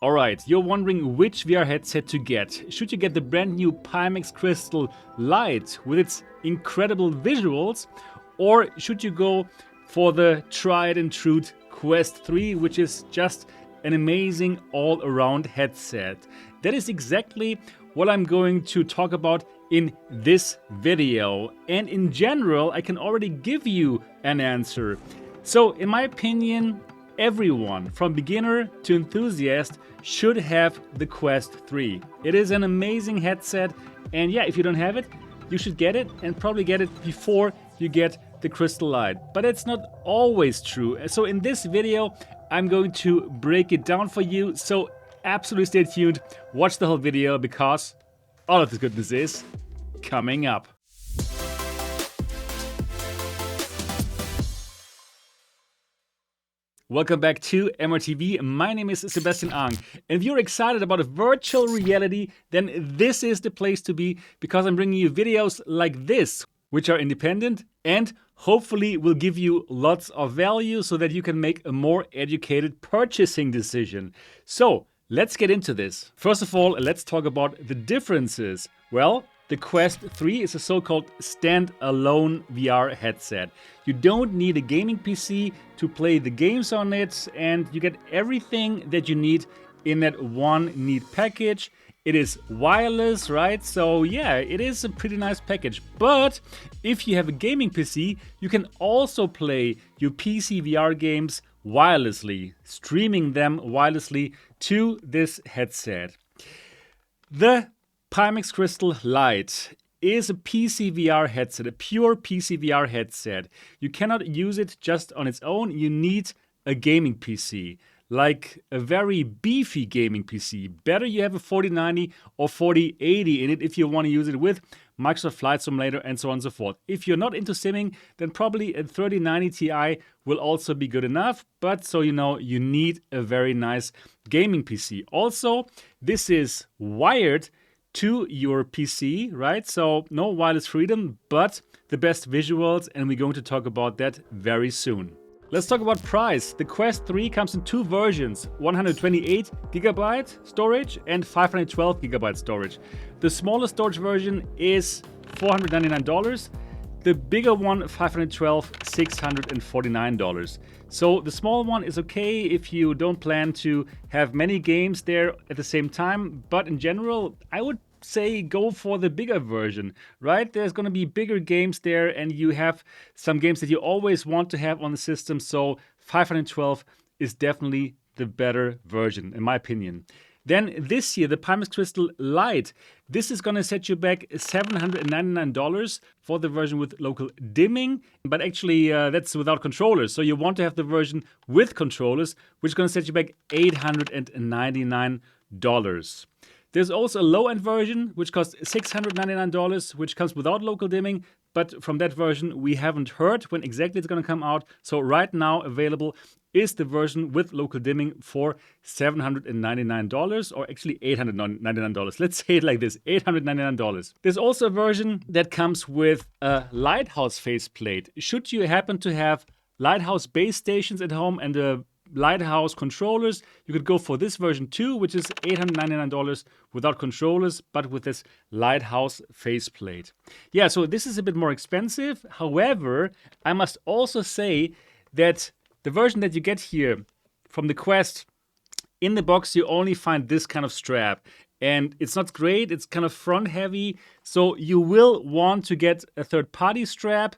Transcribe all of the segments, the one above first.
Alright, you're wondering which VR headset to get. Should you get the brand new Pimax Crystal Light with its incredible visuals, or should you go for the tried and true Quest 3, which is just an amazing all-around headset? That is exactly what I'm going to talk about in this video. And in general, I can already give you an answer. So, in my opinion, everyone, from beginner to enthusiast, should have the Quest 3. It is an amazing headset, and yeah, if you don't have it, you should get it, and probably get it before you get the Crystal Light. But it's not always true. So in this video, I'm going to break it down for you, so absolutely stay tuned, watch the whole video, because all of this goodness is coming up. Welcome back to MRTV. My name is Sebastian. And if you're excited about virtual reality, then this is the place to be, because I'm bringing you videos like this, which are independent and hopefully will give you lots of value so that you can make a more educated purchasing decision. So let's get into this. First of all, let's talk about the differences. Well, the Quest 3 is a so-called stand-alone VR headset. You don't need a gaming PC to play the games on it, and you get everything that you need in that one neat package. It is wireless, right? So yeah, it is a pretty nice package. But if you have a gaming PC, you can also play your PC VR games wirelessly, streaming them wirelessly to this headset. The Pimax Crystal Light is a PC VR headset, a pure PC VR headset. You cannot use it just on its own. You need a gaming PC, like a very beefy gaming PC. Better you have a 4090 or 4080 in it if you want to use it with Microsoft Flight Simulator and so on and so forth. If you're not into simming, then probably a 3090 Ti will also be good enough. But so you know, you need a very nice gaming PC. Also, this is wired to your PC, right? So no wireless freedom, but the best visuals, and we're going to talk about that very soon. Let's talk about price. The Quest 3 comes in two versions, 128GB storage and 512GB storage. The smaller storage version is $499. The bigger one, 512, $649. So the small one is okay if you don't plan to have many games there at the same time, but in general, I would say go for the bigger version, right? There's going to be bigger games there, and you have some games that you always want to have on the system, so 512 is definitely the better version, in my opinion. Then this year, the Pimax Crystal Light, this is going to set you back $799 for the version with local dimming, but actually that's without controllers. So you want to have the version with controllers, which is going to set you back $899. There's also a low-end version, which costs $699, which comes without local dimming, but from that version, we haven't heard when exactly it's going to come out. So right now available is the version with local dimming for $799, or actually $899. Let's say it like this, $899. There's also a version that comes with a Lighthouse faceplate. Should you happen to have Lighthouse base stations at home and a Lighthouse controllers, you could go for this version too, which is $899 without controllers, but with this Lighthouse faceplate. Yeah, so this is a bit more expensive. However, I must also say that the version that you get here from the Quest, in the box you only find this kind of strap. And it's not great, it's kind of front heavy, so you will want to get a third-party strap.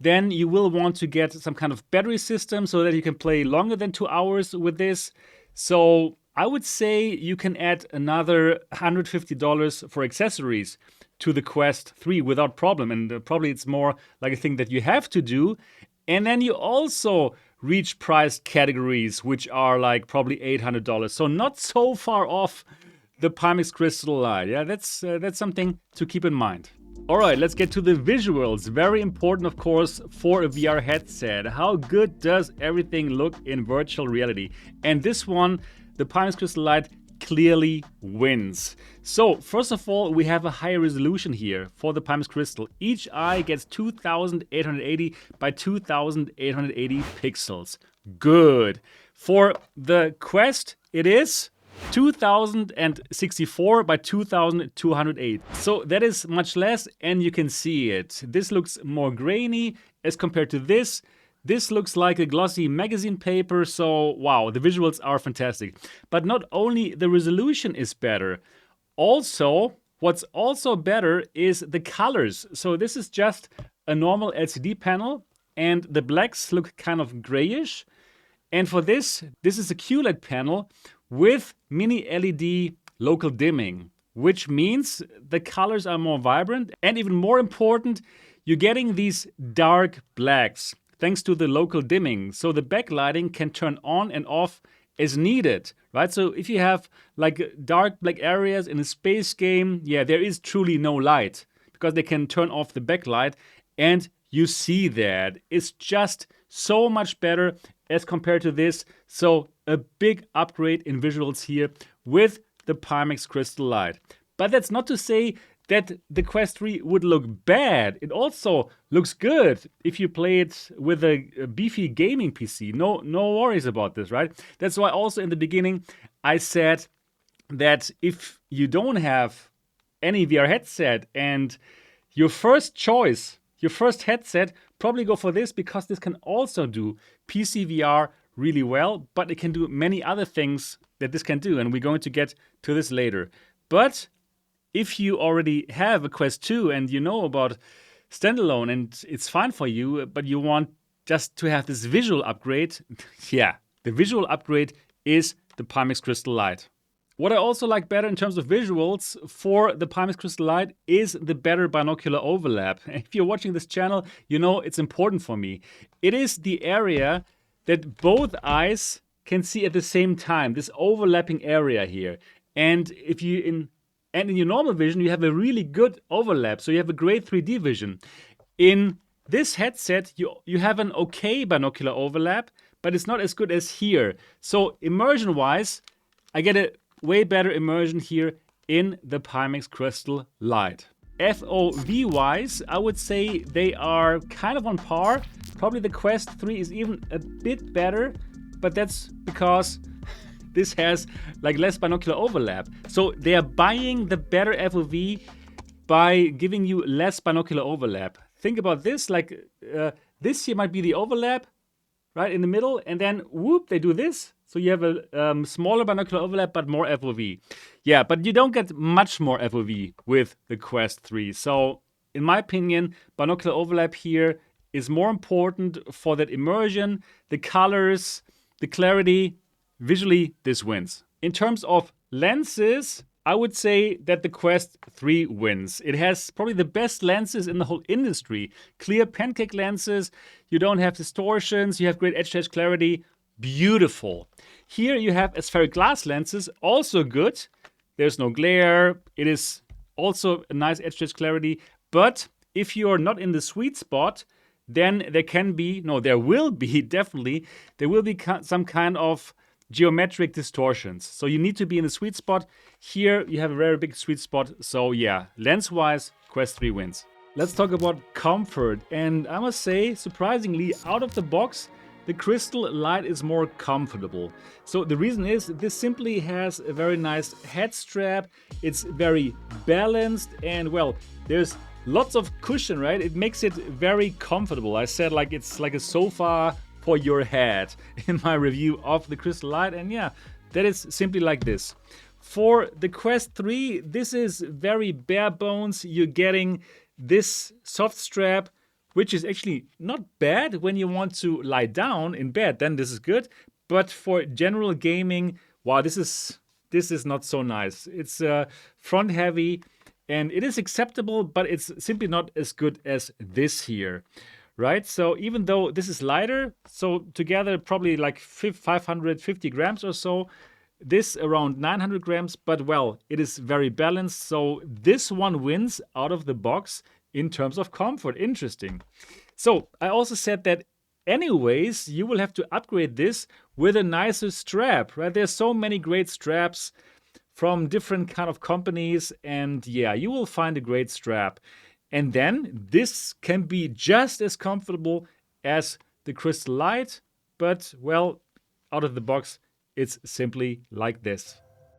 Then you will want to get some kind of battery system so that you can play longer than 2 hours with this. So I would say you can add another $150 for accessories to the Quest 3 without problem. And probably it's more like a thing that you have to do. And then you also reach price categories, which are like probably $800. So not so far off the Pimax Crystal Light. Yeah, that's something to keep in mind. All right, let's get to the visuals. Very important, of course, for a VR headset. How good does everything look in virtual reality? And this one, the Pimax Crystal Light, clearly wins. So, first of all, we have a higher resolution here for the Pimax Crystal. Each eye gets 2880 by 2880 pixels. Good. For the Quest, it is 2064 by 2208. So that is much less, and you can see it. This looks more grainy as compared to this. This looks like a glossy magazine paper, so wow, the visuals are fantastic. But not only the resolution is better, also, what's also better is the colors. So this is just a normal LCD panel, and the blacks look kind of grayish. And for this is a QLED panel with mini LED local dimming, which means the colors are more vibrant. And even more important, you're getting these dark blacks thanks to the local dimming. So the backlighting can turn on and off as needed, right? So if you have like dark black areas in a space game, yeah, there is truly no light because they can turn off the backlight, and you see that. It's just so much better as compared to this. So a big upgrade in visuals here with the Pimax Crystal Light. But that's not to say that the Quest 3 would look bad. It also looks good if you play it with a beefy gaming PC. No worries about this, right? That's why also in the beginning I said that if you don't have any VR headset and your first choice, your first headset, probably go for this, because this can also do PC VR really well, but it can do many other things that this can do, and we're going to get to this later. But if you already have a Quest 2 and you know about standalone and it's fine for you, but you want just to have this visual upgrade, yeah, the visual upgrade is the Pimax Crystal Light. What I also like better in terms of visuals for the Pimax Crystal Light is the better binocular overlap. If you're watching this channel, you know it's important for me. It is the area that both eyes can see at the same time, this overlapping area here. And if you in your normal vision, you have a really good overlap, so you have a great 3D vision. In this headset, you have an okay binocular overlap, but it's not as good as here. So immersion-wise, I get a way better immersion here in the Pimax Crystal Light. FOV-wise, I would say they are kind of on par. Probably the Quest 3 is even a bit better, but that's because this has like less binocular overlap. So they are buying the better FOV by giving you less binocular overlap. Think about this, like this here might be the overlap, right, in the middle, and then whoop, they do this. So you have a smaller binocular overlap, but more FOV. Yeah, but you don't get much more FOV with the Quest 3. So in my opinion, binocular overlap here is more important for that immersion, the colors, the clarity. Visually, this wins. In terms of lenses, I would say that the Quest 3 wins. It has probably the best lenses in the whole industry. Clear pancake lenses, you don't have distortions, you have great edge-to-edge clarity. Beautiful. Here you have aspheric glass lenses, also good. There's no glare. It is also a nice edge-to-edge clarity. But if you're not in the sweet spot, then there will be some kind of geometric distortions. So you need to be in the sweet spot. Here you have a very big sweet spot. So yeah, lens-wise, Quest 3 wins. Let's talk about comfort. And I must say, surprisingly, out of the box, the Crystal Light is more comfortable. So the reason is this simply has a very nice head strap. It's very balanced, and well, there's lots of cushion, right? It makes it very comfortable. I said like it's like a sofa for your head in my review of the Crystal Light, and yeah, that is simply like this. For the Quest 3, this is very bare bones. You're getting this soft strap, which is actually not bad when you want to lie down in bed, then this is good. But for general gaming, wow, this is not so nice. It's front heavy, and it is acceptable, but it's simply not as good as this here. Right, so even though this is lighter, so together probably like 550 grams or so, this around 900 grams, but well, it is very balanced. So this one wins out of the box in terms of comfort. Interesting. So I also said that anyways, you will have to upgrade this with a nicer strap, right? There's so many great straps from different kind of companies, and yeah, you will find a great strap. And then this can be just as comfortable as the Crystal Light, but well, out of the box, it's simply like this.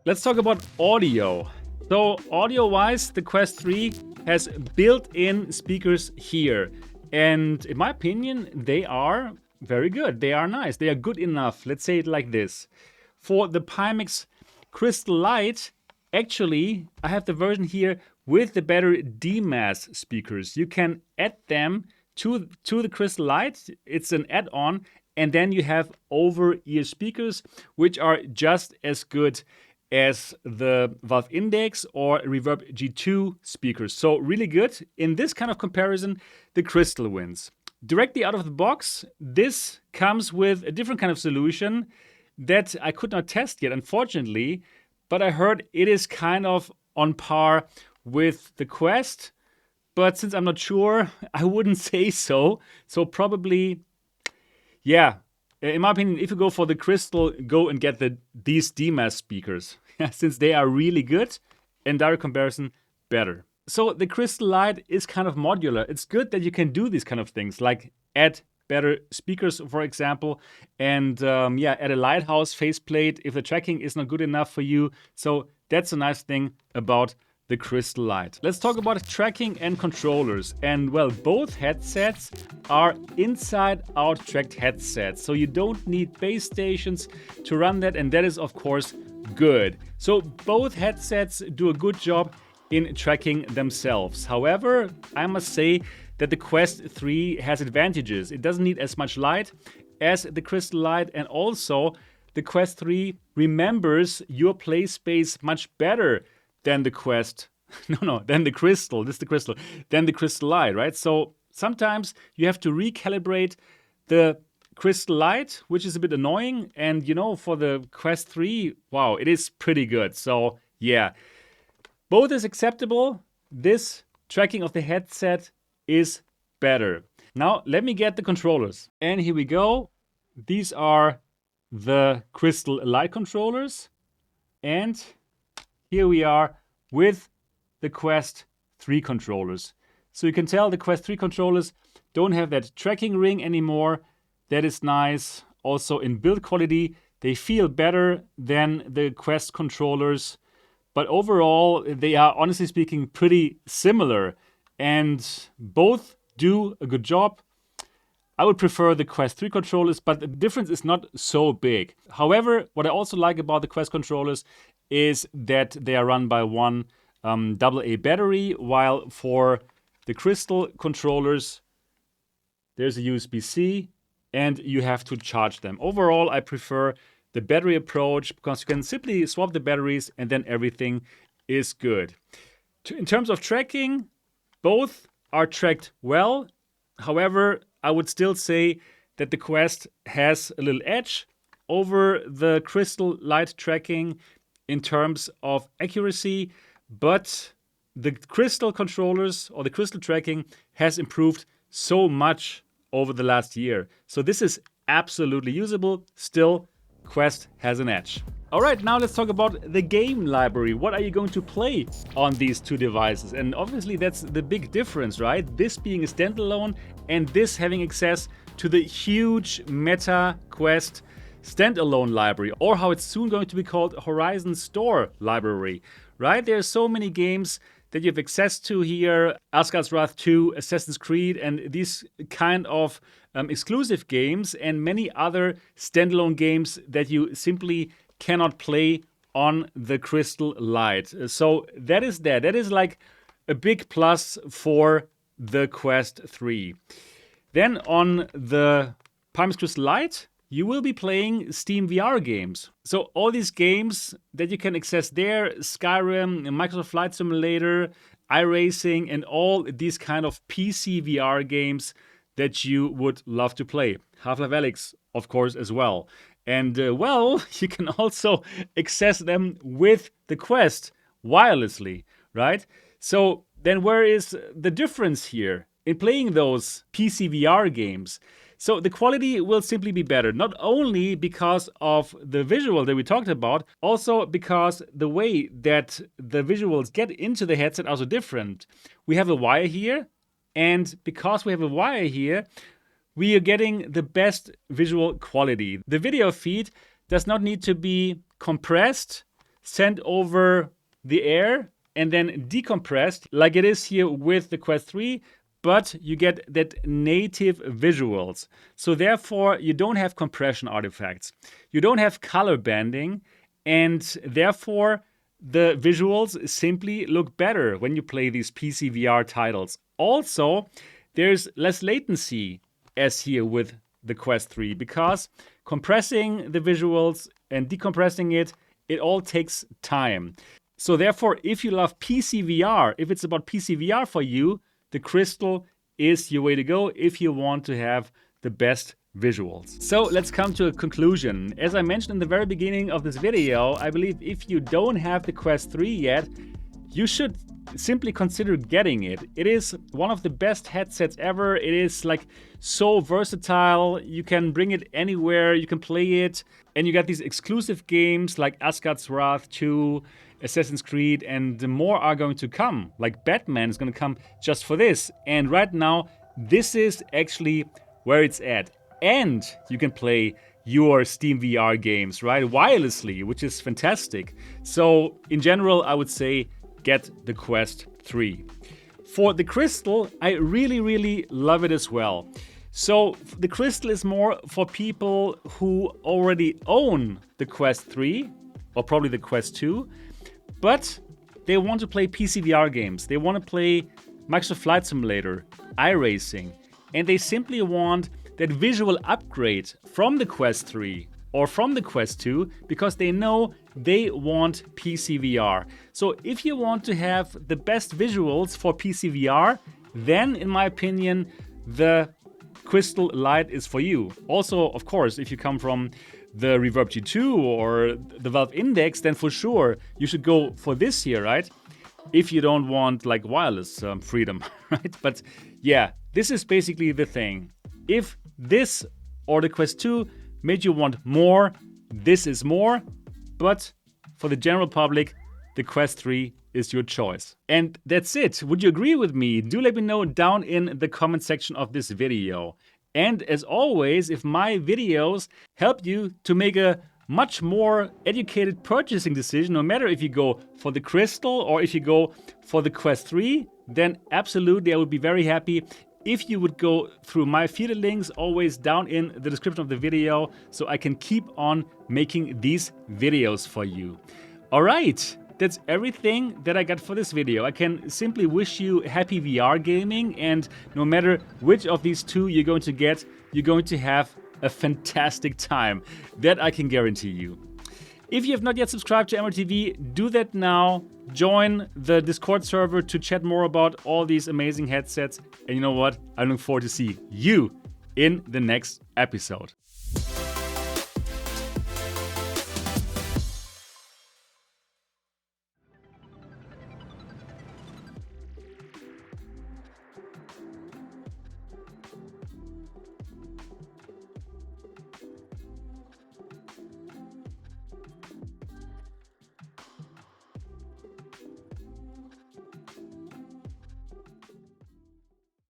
Let's talk about audio. So audio-wise, the Quest 3 has built-in speakers here. And in my opinion, they are very good. They are nice. They are good enough. Let's say it like this. For the Pimax Crystal Light, actually, I have the version here with the better DMAS speakers. You can add them to the Crystal Light. It's an add-on. And then you have over-ear speakers, which are just as good as the Valve Index or Reverb G2 speakers. So really good. In this kind of comparison, the Crystal wins. Directly out of the box, this comes with a different kind of solution that I could not test yet, unfortunately, but I heard it is kind of on par with the Quest. But since I'm not sure, I wouldn't say so. So probably, yeah, in my opinion, if you go for the Crystal, go and get these DMAS speakers, since they are really good and direct comparison better. So the Crystal Light is kind of modular. It's good that you can do these kind of things, like add better speakers, for example, and add a lighthouse faceplate if the tracking is not good enough for you. So that's a nice thing about the Crystal Light. Let's talk about tracking and controllers. And well, both headsets are inside-out tracked headsets. So you don't need base stations to run that, and that is of course good. So both headsets do a good job in tracking themselves. However, I must say that the Quest 3 has advantages. It doesn't need as much light as the Crystal Light, and also the Quest 3 remembers your play space much better than the Quest. Than the Crystal. This is the Crystal. Than the Crystal Light, right? So sometimes you have to recalibrate the Crystal Light, which is a bit annoying. And for the Quest 3, wow, it is pretty good. So yeah, both is acceptable. This tracking of the headset is better. Now let me get the controllers. And here we go. These are the Crystal Light controllers. And here we are with the Quest 3 controllers. So you can tell the Quest 3 controllers don't have that tracking ring anymore. That is nice. Also in build quality, they feel better than the Quest controllers. But overall, they are, honestly speaking, pretty similar. And both do a good job. I would prefer the Quest 3 controllers, but the difference is not so big. However, what I also like about the Quest controllers is that they are run by one AA battery, while for the Crystal controllers, there's a USB-C and you have to charge them. Overall, I prefer the battery approach because you can simply swap the batteries and then everything is good. In terms of tracking, both are tracked well. However, I would still say that the Quest has a little edge over the Crystal Light tracking in terms of accuracy, but the Crystal controllers or the Crystal tracking has improved so much over the last year. So this is absolutely usable. Still, Quest has an edge. All right, now let's talk about the game library. What are you going to play on these two devices? And obviously that's the big difference, right? This being a standalone and this having access to the huge Meta Quest standalone library, or how it's soon going to be called Horizon Store library, right? There are so many games that you have access to here. Asgard's Wrath 2, Assassin's Creed, and these kind of exclusive games, and many other standalone games that you simply cannot play on the Crystal Light. So that is that. That is like a big plus for the Quest 3. Then on the Pimax Crystal Light, you will be playing Steam VR games. So all these games that you can access there, Skyrim, Microsoft Flight Simulator, iRacing, and all these kind of PC VR games that you would love to play. Half-Life Alyx, of course, as well. And well, you can also access them with the Quest wirelessly, right? So then where is the difference here in playing those PC VR games? So the quality will simply be better, not only because of the visual that we talked about, also because the way that the visuals get into the headset are so different. We have a wire here, and because we have a wire here, we are getting the best visual quality. The video feed does not need to be compressed, sent over the air and then decompressed like it is here with the Quest 3, but you get that native visuals. So therefore, you don't have compression artifacts. You don't have color banding, and therefore, the visuals simply look better when you play these PC VR titles. Also, there's less latency as here with the Quest 3 because compressing the visuals and decompressing it all takes time. So therefore, if you love PC VR, if it's about PC VR for you, the Crystal is your way to go if you want to have the best visuals. So let's come to a conclusion. As I mentioned in the very beginning of this video, I believe if you don't have the Quest 3 yet, you should simply consider getting it. It is one of the best headsets ever. It is like so versatile. You can bring it anywhere, you can play it, and you got these exclusive games like Asgard's Wrath 2, Assassin's Creed, and more are going to come. Like Batman is going to come just for this. And right now, this is actually where it's at. And you can play your Steam VR games, right? Wirelessly, which is fantastic. So in general, I would say get the Quest 3. For the Crystal, I really love it as well. So the Crystal is more for people who already own the Quest 3 or probably the Quest 2, but they want to play PC VR games. They want to play Microsoft Flight Simulator, iRacing, and they simply want that visual upgrade from the Quest 3 or from the Quest 2 because they know they want PC VR. So if you want to have the best visuals for PC VR, then in my opinion, the Crystal Light is for you. Also, of course, if you come from the Reverb G2 or the Valve Index, then for sure you should go for this here, right? If you don't want like wireless freedom, right? But yeah, this is basically the thing. If this or the Quest 2 made you want more, this is more. But for the general public, the Quest 3 is your choice. And that's it. Would you agree with me? Do let me know down in the comment section of this video. And as always, if my videos help you to make a much more educated purchasing decision, no matter if you go for the Crystal or if you go for the Quest 3, then absolutely I would be very happy if you would go through my affiliate links always down in the description of the video so I can keep on making these videos for you. All right, that's everything that I got for this video. I can simply wish you happy VR gaming, and no matter which of these two you're going to get, you're going to have a fantastic time. That I can guarantee you. If you have not yet subscribed to MRTV, do that now. Join the Discord server to chat more about all these amazing headsets. And you know what? I look forward to see you in the next episode.